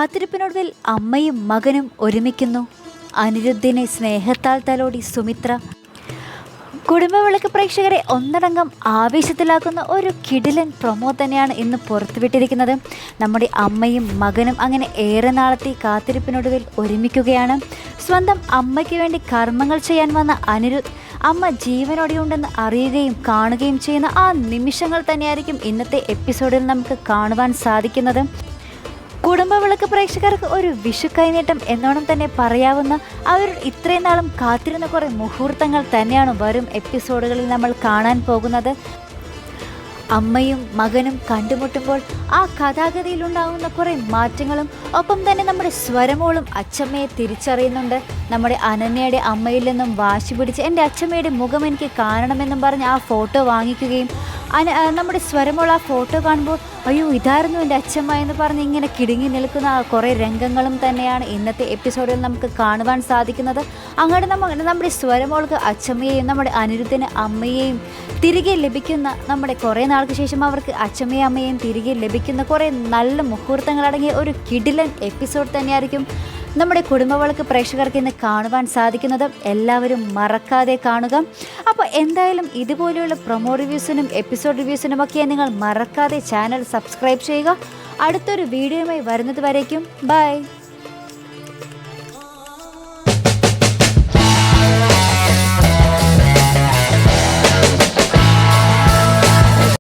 കാത്തിരിപ്പിനൊടുവിൽ അമ്മയും മകനും ഒരുമിക്കുന്നു. അനിരുദ്ധിനെ സ്നേഹത്താൽ തലോടി സുമിത്ര. കുടുംബവിളക്ക് പ്രേക്ഷകരെ ഒന്നടങ്കം ആവേശത്തിലാക്കുന്ന ഒരു കിടിലൻ പ്രൊമോ തന്നെയാണ് ഇന്ന് പുറത്തുവിട്ടിരിക്കുന്നത്. നമ്മുടെ അമ്മയും മകനും അങ്ങനെ ഏറെ നാളത്തെ കാത്തിരിപ്പിനൊടുവിൽ ഒരുമിക്കുകയാണ്. സ്വന്തം അമ്മയ്ക്ക് വേണ്ടി കർമ്മങ്ങൾ ചെയ്യാൻ വന്ന അനിരുദ്ധ് അമ്മ ജീവനോടെയുണ്ടെന്ന് അറിയുകയും കാണുകയും ചെയ്യുന്ന ആ നിമിഷങ്ങൾ തന്നെയായിരിക്കും ഇന്നത്തെ എപ്പിസോഡിൽ നമുക്ക് കാണുവാൻ സാധിക്കുന്നത്. കുടുംബവിളക്ക് പ്രേക്ഷകർക്ക് ഒരു വിഷു കൈനീട്ടം എന്നോണം തന്നെ പറയാവുന്ന അവർ ഇത്രയും നാളും കാത്തിരുന്ന കുറേ മുഹൂർത്തങ്ങൾ തന്നെയാണ് വരും എപ്പിസോഡുകളിൽ നമ്മൾ കാണാൻ പോകുന്നത്. അമ്മയും മകനും കണ്ടുമുട്ടുമ്പോൾ ആ കഥാഗതിയിലുണ്ടാകുന്ന കുറേ മാറ്റങ്ങളും ഒപ്പം തന്നെ നമ്മുടെ സ്വരമോളും അച്ചമ്മയെ തിരിച്ചറിയുന്നുണ്ട്. നമ്മുടെ അനന്യയുടെ അമ്മയിൽ നിന്നും വാശി പിടിച്ച് എൻ്റെ അച്ചമ്മയുടെ മുഖം എനിക്ക് കാണണമെന്നും പറഞ്ഞ് ആ ഫോട്ടോ വാങ്ങിക്കുകയും നമ്മുടെ സ്വരമോൾ ആ ഫോട്ടോ കാണുമ്പോൾ അയ്യോ ഇതായിരുന്നു എൻ്റെ അച്ചമ്മ എന്ന് പറഞ്ഞ് ഇങ്ങനെ കിടുങ്ങി നിൽക്കുന്ന കുറേ രംഗങ്ങളും തന്നെയാണ് ഇന്നത്തെ എപ്പിസോഡിൽ നമുക്ക് കാണുവാൻ സാധിക്കുന്നത്. അങ്ങനെ നമ്മുടെ സ്വരമോൾക്ക് അച്ചമ്മയെയും നമ്മുടെ അനിരുദ്ധിന് അമ്മയെയും തിരികെ ലഭിക്കുന്ന, നമ്മുടെ കുറേ നാൾക്ക് ശേഷം അവർക്ക് അച്ചമ്മയും അമ്മയെയും തിരികെ ലഭിക്കുന്ന കുറേ നല്ല മുഹൂർത്തങ്ങളടങ്ങിയ ഒരു കിടിലൻ എപ്പിസോഡ് തന്നെയായിരിക്കും നമ്മുടെ കുടുംബവിളക്ക് പ്രേക്ഷകർക്ക് ഇന്ന് കാണുവാൻ സാധിക്കുന്നത്. എല്ലാവരും മറക്കാതെ കാണുക. അപ്പോൾ എന്തായാലും ഇതുപോലെയുള്ള പ്രൊമോ റിവ്യൂസിനും എപ്പിസോഡ് റിവ്യൂസിനുമൊക്കെ നിങ്ങൾ മറക്കാതെ ചാനൽ സബ്സ്ക്രൈബ് ചെയ്യുക. അടുത്തൊരു വീഡിയോയുമായി വരുന്നത് വരേക്കും ബൈ.